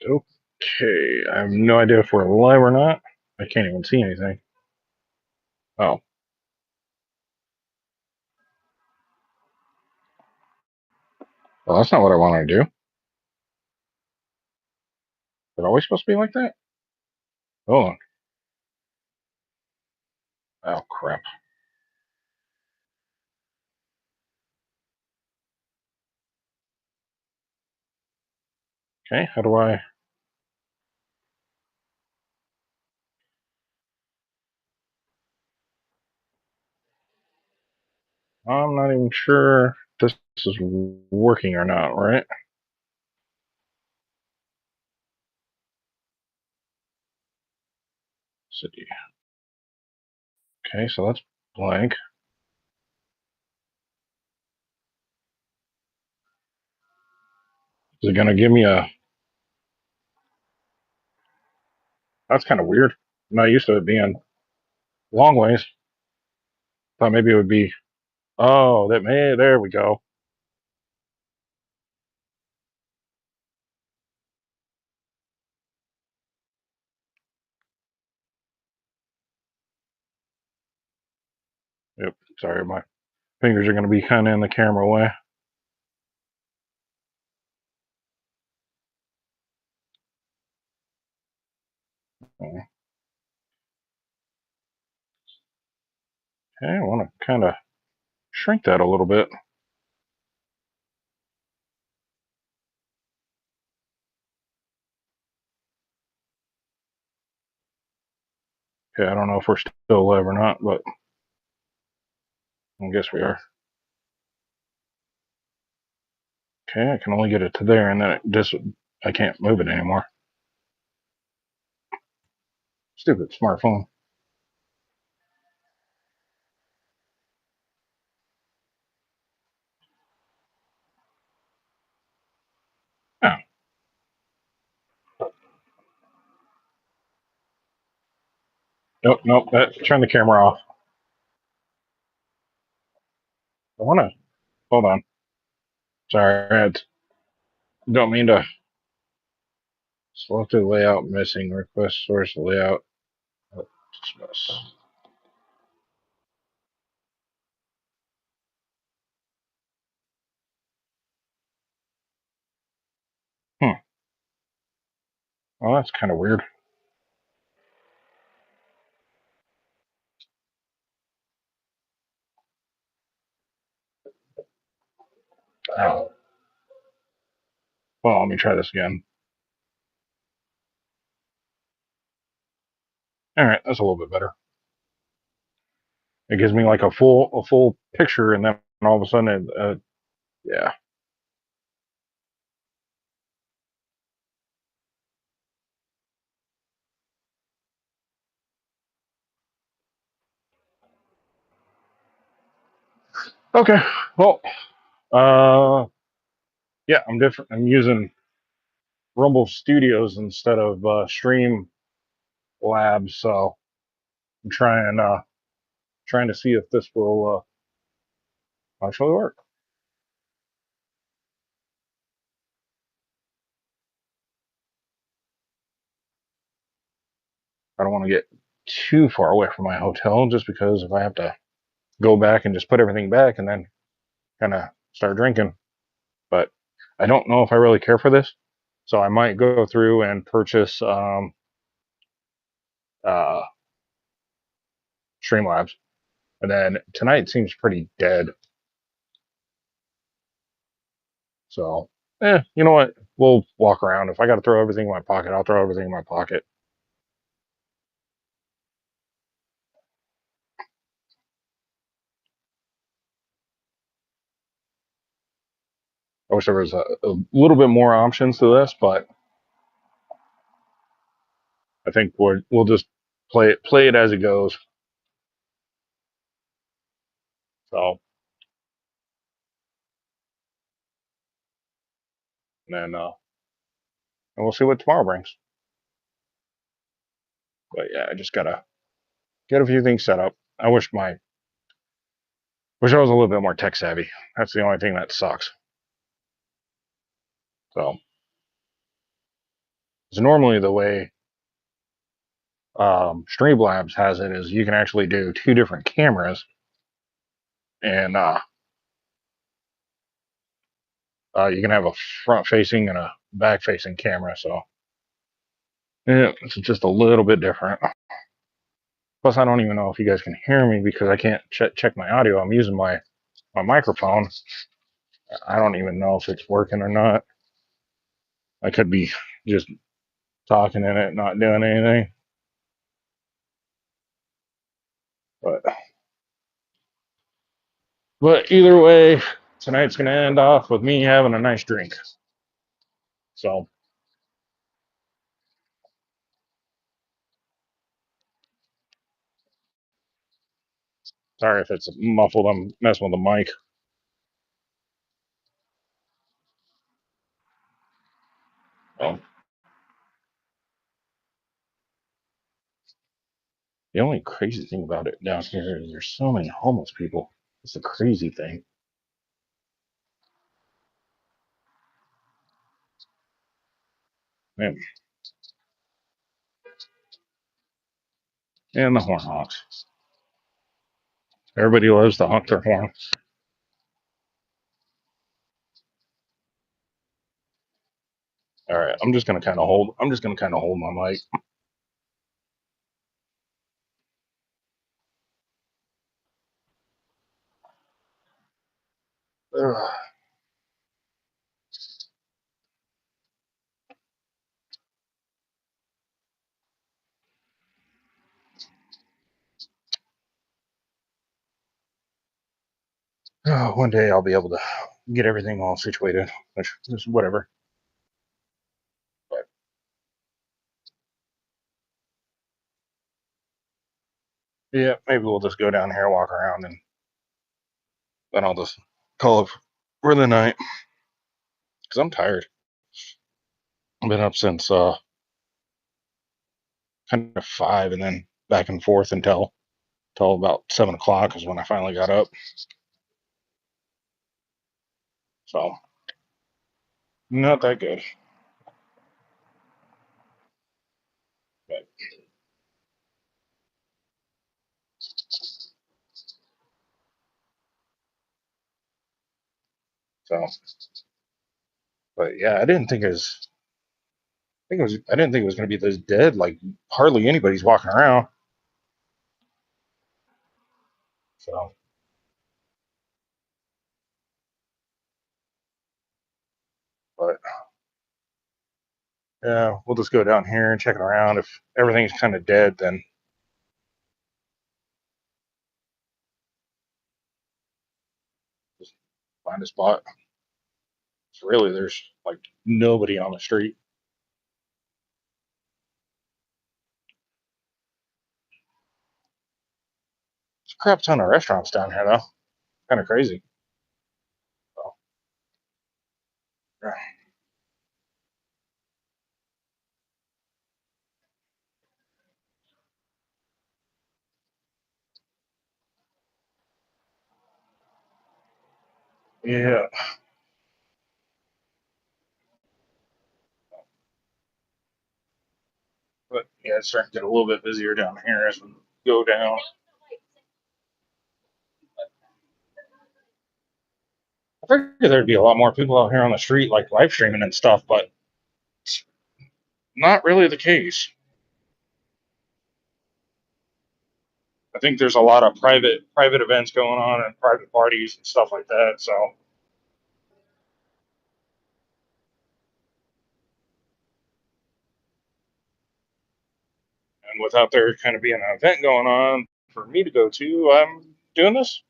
Okay, I have no idea if we're live or not. I can't even see anything. Oh, well, that's not what I wanted to do. Is it always supposed to be like that? Hold on. Oh, crap. Okay, how do I... I'm not even sure this is working or not, right? City. Okay, so that's blank. Is it going to give me a... That's kind of weird. I'm not used to it being long ways. Thought maybe it would be... Oh, that may... There we go. Yep, sorry, my fingers are going to be kind of in the camera way. Okay, I want to kind of shrink that a little bit. Okay, I don't know if we're still live or not, but I guess we are. Okay, I can only get it to there, and then I can't move it anymore. Stupid smartphone. Oh, nope, nope. Turn the camera off. I want to. Hold on. Sorry, don't mean to. Selected layout missing. Request source layout. Oh, dismiss. Hmm. Well, that's kind of weird. Oh. Well, let me try this again. All right, that's a little bit better. It gives me like a full picture, and then all of a sudden, yeah. Okay. Well, uh, yeah, I'm different. I'm using Rumble Studios instead of Stream Labs, so I'm trying to see if this will actually work. I don't want to get too far away from my hotel, just because if I have to go back and just put everything back and then kind of start drinking, but I don't know if I really care for this, so I might go through and purchase uh, Streamlabs, and then tonight seems pretty dead. So, you know what? We'll walk around. If I got to throw everything in my pocket, I'll throw everything in my pocket. I wish there was a little bit more options to this, but I think we'll just play it as it goes. So, and then and we'll see what tomorrow brings. But yeah, I just gotta get a few things set up. Wish I was a little bit more tech savvy. That's the only thing that sucks. So Because normally the way Streamlabs has it is you can actually do two different cameras, and you can have a front-facing and a back-facing camera. So yeah, it's just a little bit different. Plus, I don't even know if you guys can hear me because I can't check my audio. I'm using my microphone. I don't even know if it's working or not. I could be just talking in it, not doing anything. But either way, tonight's gonna end off with me having a nice drink. So sorry if it's muffled. I'm messing with the mic. So, the only crazy thing about it down here is there's so many homeless people. It's a crazy thing. Man, and the horn honks. Everybody loves to honk their horn. All right, I'm just gonna kind of hold. I'm just gonna kind of hold my mic. Ugh. One day I'll be able to get everything all situated, which is whatever. But yeah, maybe we'll just go down here, walk around, and then I'll just call it for the night because I'm tired. I've been up since kind of 5, and then back and forth until about 7 o'clock is when I finally got up. So not that good. But so, but yeah, I didn't think it was. I think it was. I didn't think it was going to be this dead. Like hardly anybody's walking around. So, but yeah, we'll just go down here and check it around. If everything's kind of dead, then just find a spot. So really, there's like nobody on the street. There's a crap ton of restaurants down here, though. Kind of crazy. So, yeah, but yeah, it's starting to get a little bit busier down here as we go down. I figured there'd be a lot more people out here on the street, like live streaming and stuff, but it's not really the case. I think there's a lot of private events going on and private parties and stuff like that. So, and without there kind of being an event going on for me to go to, I'm doing this.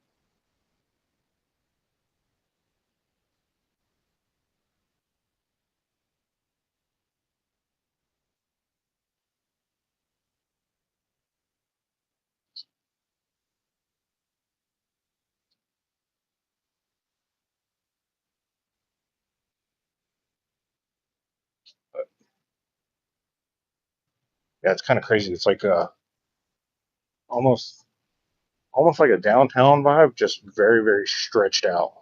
But yeah, it's kind of crazy. It's like almost almost like a downtown vibe, just very stretched out.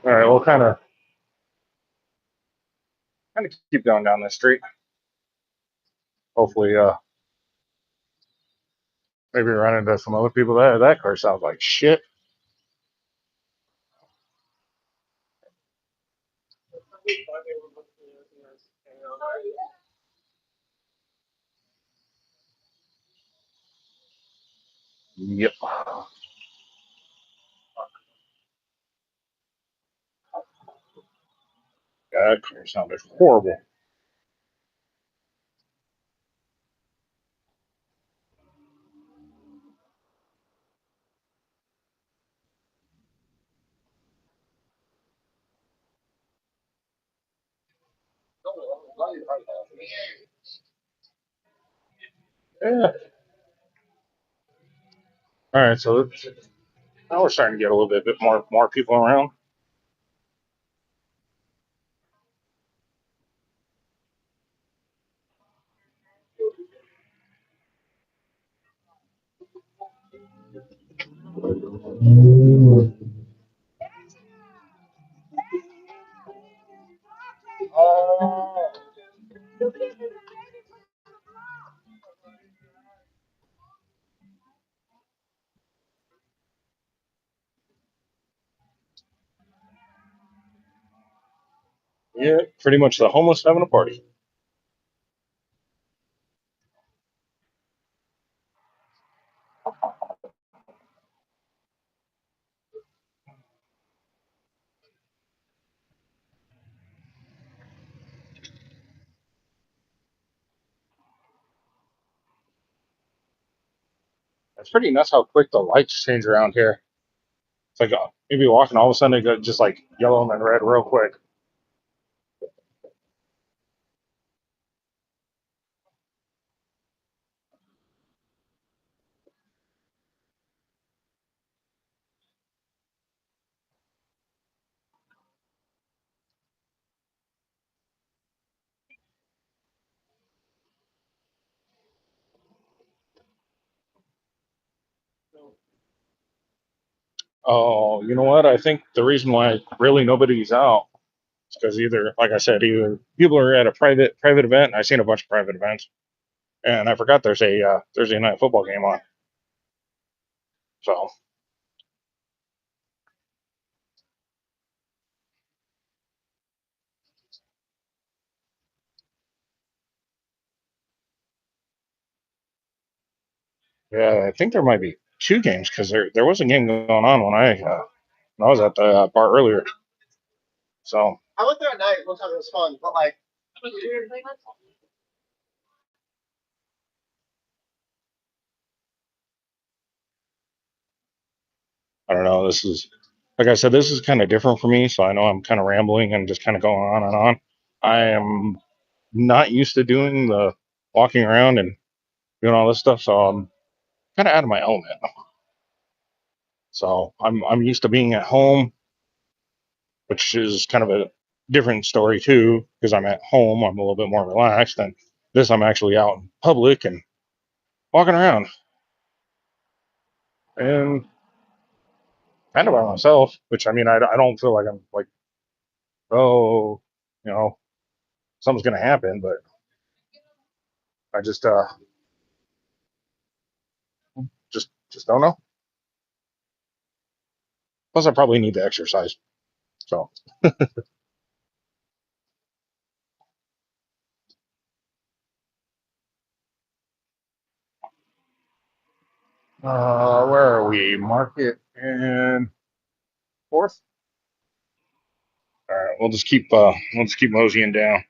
All right, we'll kind of keep going down this street. Hopefully, maybe run into some other people. That car sounds like shit. Yep. That car sounded horrible. Yeah. All right, so now we're starting to get a little bit more people around. Yeah, pretty much the homeless having a party. It's pretty nuts how quick the lights change around here. It's like maybe walking, all of a sudden it got just like yellow and then red real quick. Oh, you know what? I think the reason why really nobody's out is because either, like I said, either people are at a private event. I've seen a bunch of private events, and I forgot there's a Thursday night football game on. So yeah, I think there might be two games because there was a game going on when I was at the bar earlier. So I went there at night one time. It was fun, but like I don't know. This is like I said, this is kind of different for me. So I know I'm kind of rambling and just kind of going on and on. I am not used to doing the walking around and doing all this stuff, so I'm kind of out of my element. So I'm used to being at home, which is kind of a different story too, because I'm at home. I'm a little bit more relaxed, and this I'm actually out in public and walking around and kind of by myself. Which I mean, I don't feel like I'm like, oh, you know, something's gonna happen, but I just don't know. Plus, I probably need to exercise. So, where are we? Market and Fourth. All right, we'll just keep moseying down.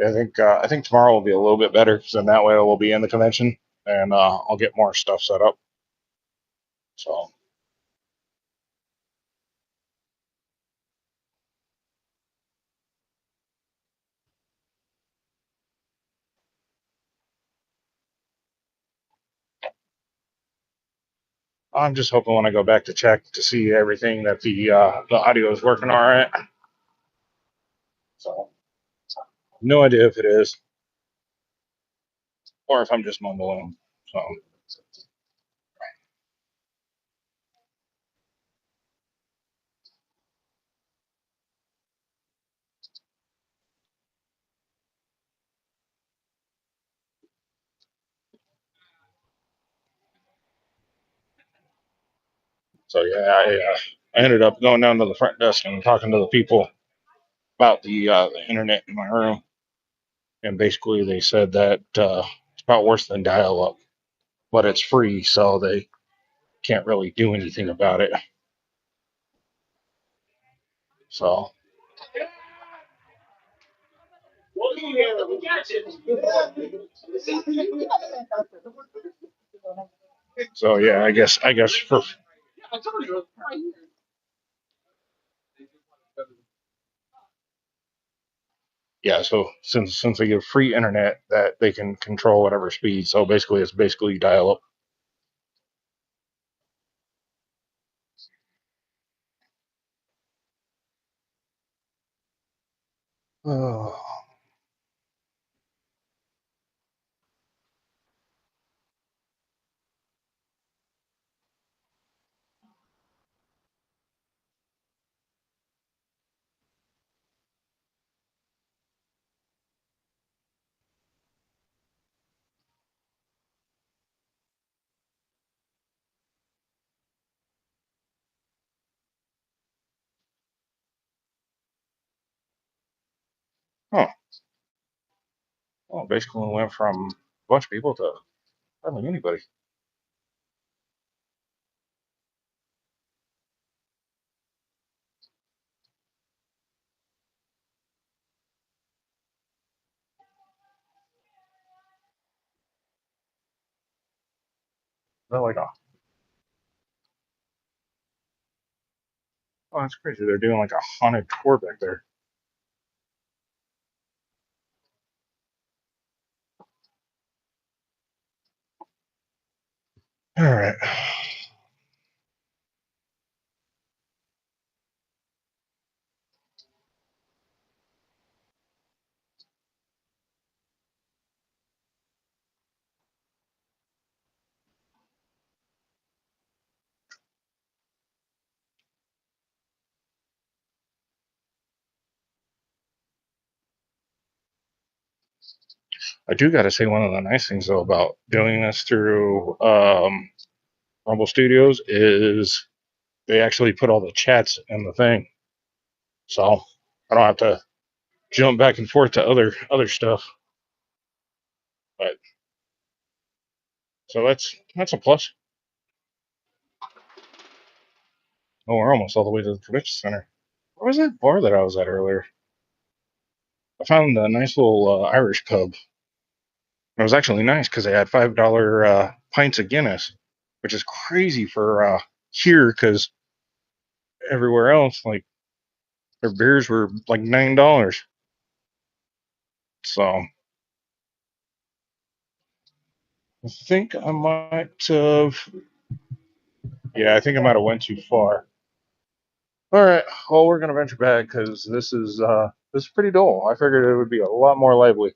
I think tomorrow will be a little bit better because then that way we'll be in the convention and I'll get more stuff set up. So I'm just hoping when I go back to check to see everything that the audio is working all right. So no idea if it is or if I'm just mumbling. So I ended up going down to the front desk and talking to the people about the internet in my room, and basically they said that it's about worse than dial-up, but it's free, so they can't really do anything about it. So yeah, I guess for yeah, so since they give free internet, that they can control whatever speed. So basically, it's basically dial up. Oh, huh. Well, basically, we went from a bunch of people to hardly anybody. They're like, oh, that's crazy. They're doing like a haunted tour back there. All right. I do got to say one of the nice things though about doing this through Rumble Studios is they actually put all the chats in the thing, so I don't have to jump back and forth to other stuff. But so that's a plus. Oh, we're almost all the way to the convention center. What was that bar that I was at earlier? I found a nice little Irish pub. It was actually nice because they had $5 pints of Guinness, which is crazy for here because everywhere else, like their beers were like $9. So I think I might have, yeah, I think I might have went too far. All right, well, we're gonna venture back because this is pretty dull. I figured it would be a lot more lively,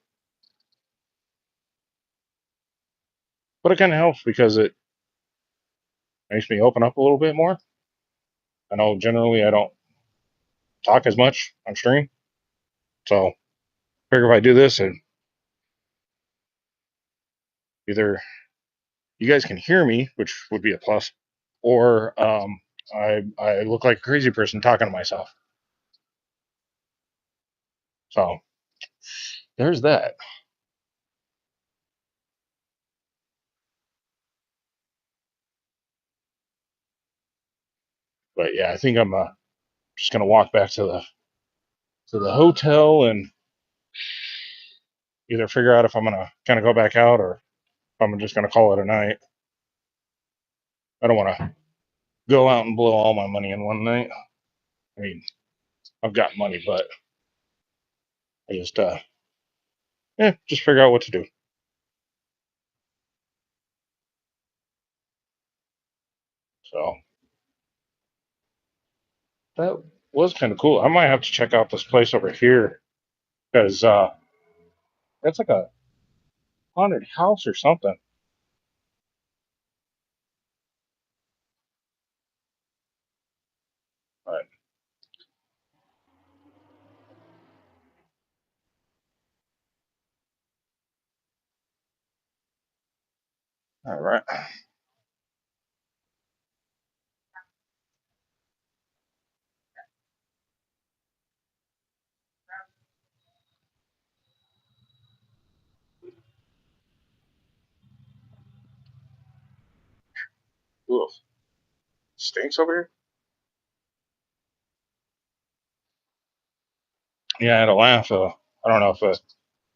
but it kind of helps because it makes me open up a little bit more. I know generally I don't talk as much on stream, so figure if I do this, and either you guys can hear me, which would be a plus, or I look like a crazy person talking to myself. So there's that. But yeah, I think I'm just gonna walk back to the hotel and either figure out if I'm gonna kind of go back out or if I'm just gonna call it a night. I don't want to go out and blow all my money in one night. I mean, I've got money, but I just figure out what to do. So that was kind of cool. I might have to check out this place over here because it's like a haunted house or something. But all right. Ooh, stinks over here. Yeah, I had a laugh. I don't know if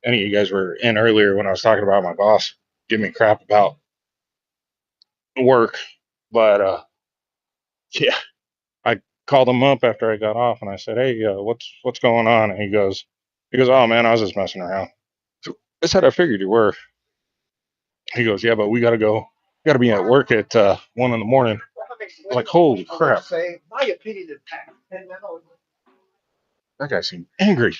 any of you guys were in earlier when I was talking about my boss giving me crap about work, but yeah, I called him up after I got off and I said, "Hey, what's going on?" And he goes, "Oh man, I was just messing around." So I said, "I figured you were." He goes, "Yeah, but we gotta go. We gotta be at work at 1 in the morning." Like, holy crap! That guy seemed angry.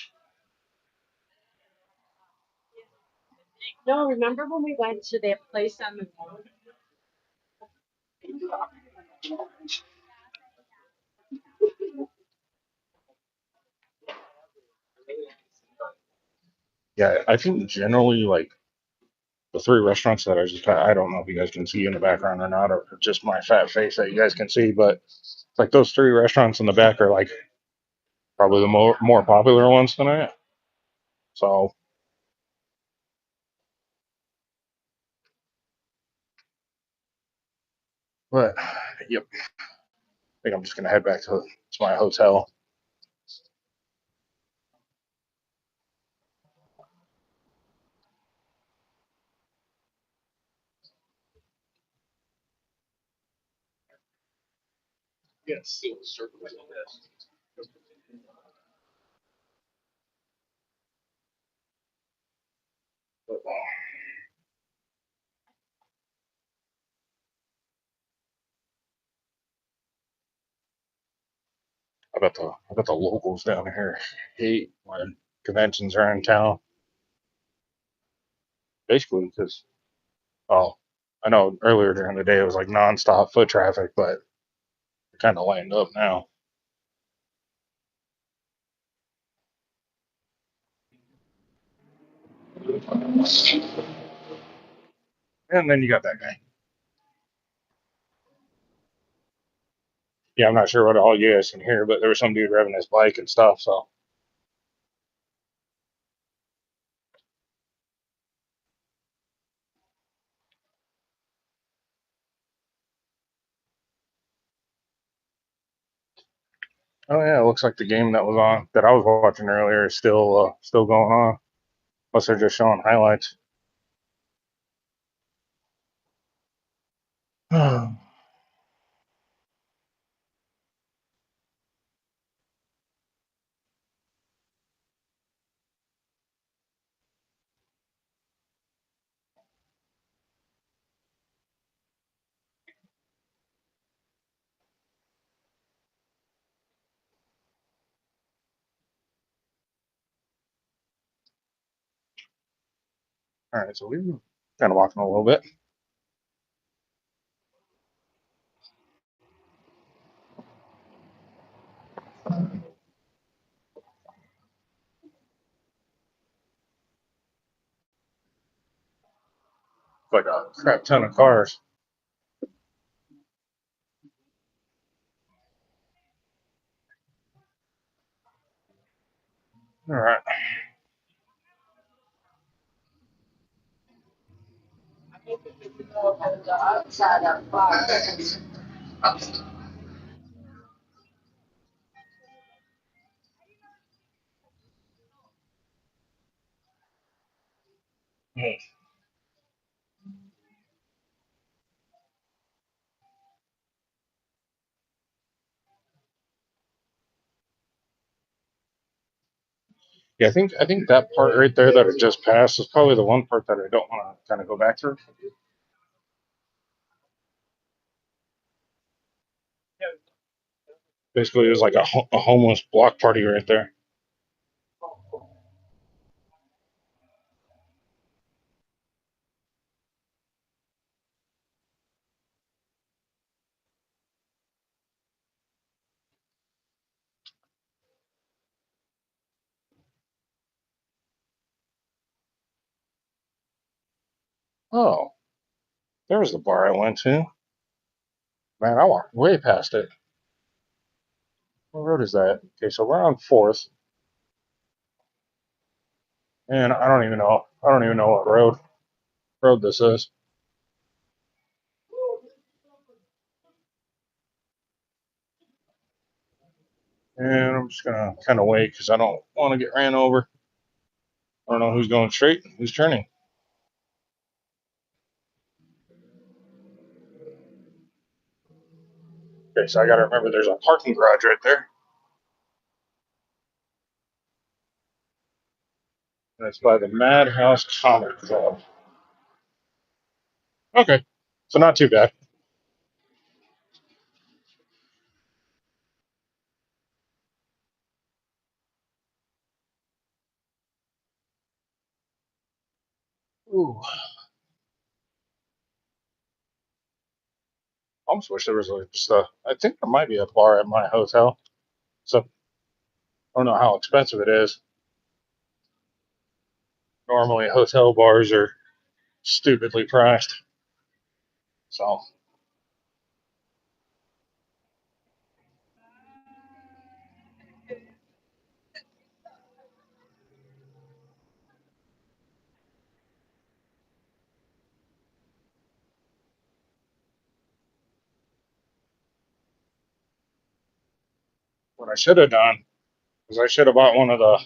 No, remember when we went to that place on the road? Yeah, I think generally like the three restaurants that I don't know if you guys can see in the background or not, or just my fat face that you guys can see, but like those three restaurants in the back are like probably the more popular ones tonight. So, but yep, I think I'm just gonna head back to my hotel. But, I bet the locals down here hate when conventions are in town. Basically, because oh, I know earlier during the day it was like nonstop foot traffic, but it kind of lined up now. And then you got that guy. Yeah, I'm not sure what all you guys can hear, but there was some dude revving his bike and stuff. So, oh yeah, it looks like the game that I was watching earlier is still going on, unless they're just showing highlights. All right, so we've kind of walking a little bit. Like a crap ton of cars. All right. Hmm. Yeah, I think that part right there that it just passed is probably the one part that I don't want to kind of go back through. Basically, it was like a homeless block party right there. Oh, there's the bar I went to. Man, I walked way past it. What road is that? Okay, so we're on Fourth, and I don't even know. I don't even know what road this is. And I'm just gonna kind of wait because I don't want to get ran over. I don't know who's going straight, and who's turning. Okay, so I got to remember there's a parking garage right there, and it's by the Madhouse Comic Club. Okay, so not too bad. Ooh, I almost wish there was just a. I think there might be a bar at my hotel. So I don't know how expensive it is. Normally, hotel bars are stupidly priced. So what I should have done is I should have bought one of the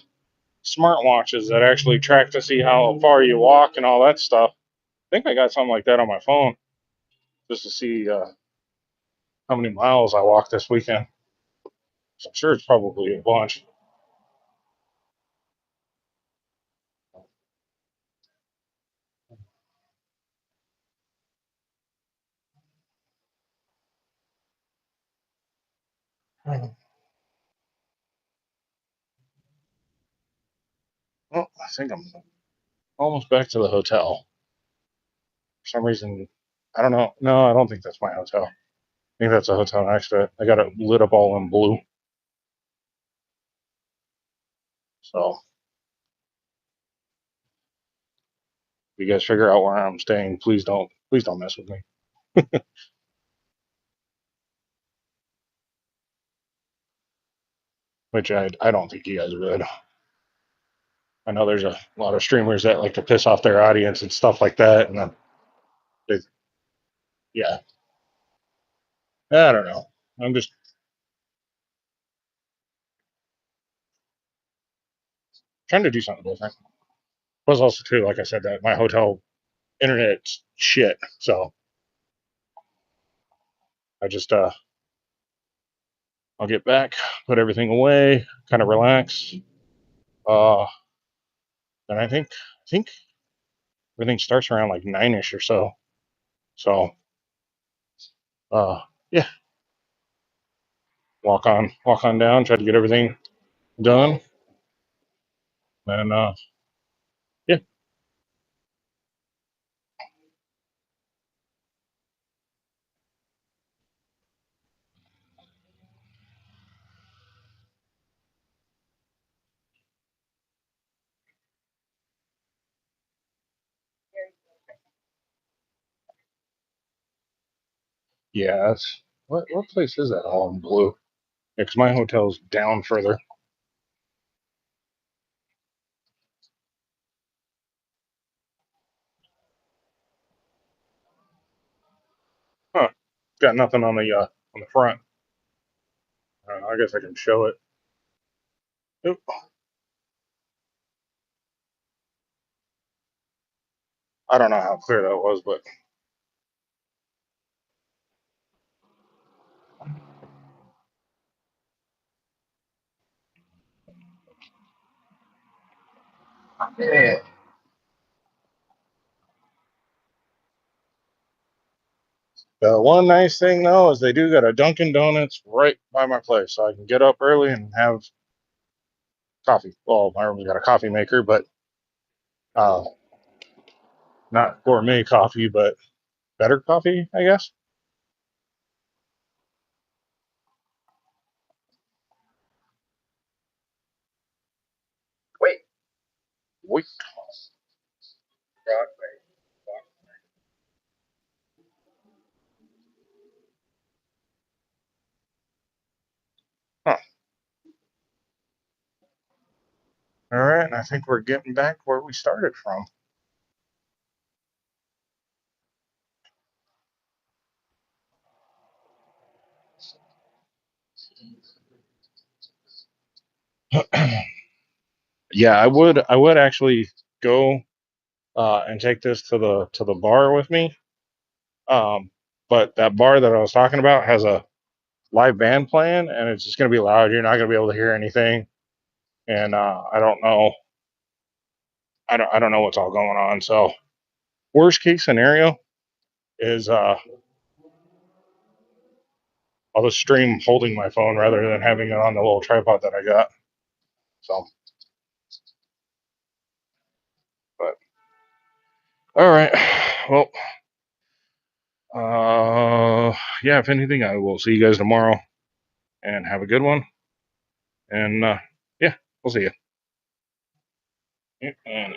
smartwatches that actually track to see how far you walk and all that stuff. I think I got something like that on my phone just to see how many miles I walked this weekend. So I'm sure it's probably a bunch. Well, I think I'm almost back to the hotel. For some reason, I don't know. No, I don't think that's my hotel. I think that's a hotel next to it. I got it lit up all in blue. So if you guys figure out where I'm staying, please don't mess with me. Which I don't think you guys would. I know there's a lot of streamers that like to piss off their audience and stuff like that, and then they, yeah, I don't know. I'm just trying to do something different. Plus, also too, like I said, that my hotel internet's shit, so I just I'll get back, put everything away, kind of relax. Uh, and I think everything starts around like 9ish or so. So uh, yeah, walk on down, try to get everything done, and yeah, yeah. That's what place is that? All in blue. Yeah, 'cause my hotel's down further. Huh? Got nothing on the front. I guess I can show it. Oop. I don't know how clear that was, but yeah. The one nice thing though is they do got a Dunkin' Donuts right by my place, so I can get up early and have coffee. Well, my room's got a coffee maker, but uh, not gourmet coffee, but better coffee, I guess. Wait, wait. Huh. All right, and I think we're getting back where we started from. Yeah, I would actually go and take this to the bar with me. Um, but that bar that I was talking about has a live band playing, and it's just going to be loud. You're not going to be able to hear anything, and I don't know. I don't know what's all going on. So worst case scenario is I'll just stream holding my phone rather than having it on the little tripod that I got. So, but all right. Well, yeah. If anything, I will see you guys tomorrow, and have a good one. And yeah, we'll see you. And